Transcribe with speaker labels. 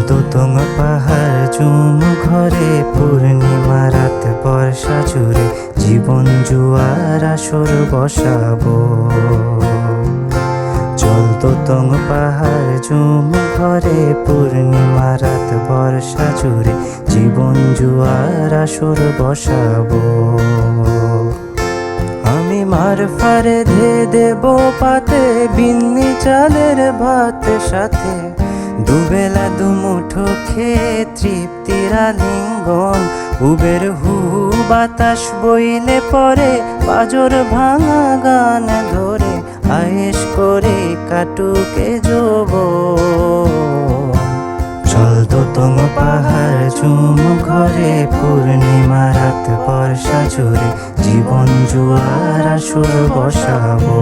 Speaker 1: দোতং পাহাড় চুম ঘরে পূর্ণিমা রাত বর্ষা জুড়ে জীবন জুয়ার আসর বসাবো। চল দোতং পাহাড় চুম ঘরে পূর্ণিমা রাত বর্ষা জুড়ে জীবন জুয়ার আসর বসাবো। আমি মার ফারে ধে দেব পাতে বিন্নি চালের ভাত সাথে, দুবেলা দুমুঠো খেয়ে তৃপ্তির আলিঙ্গন। উবের হু বাতাস বইলে পরে বাজর ভাঙা গান ধরে আয়েশ করে কাটুকে যৌবন। চল দোতং পাহাড় চুম ঘরে পূর্ণিমা রাত বর্ষা জুড়ে জীবন জুয়ার আসর বসাবো।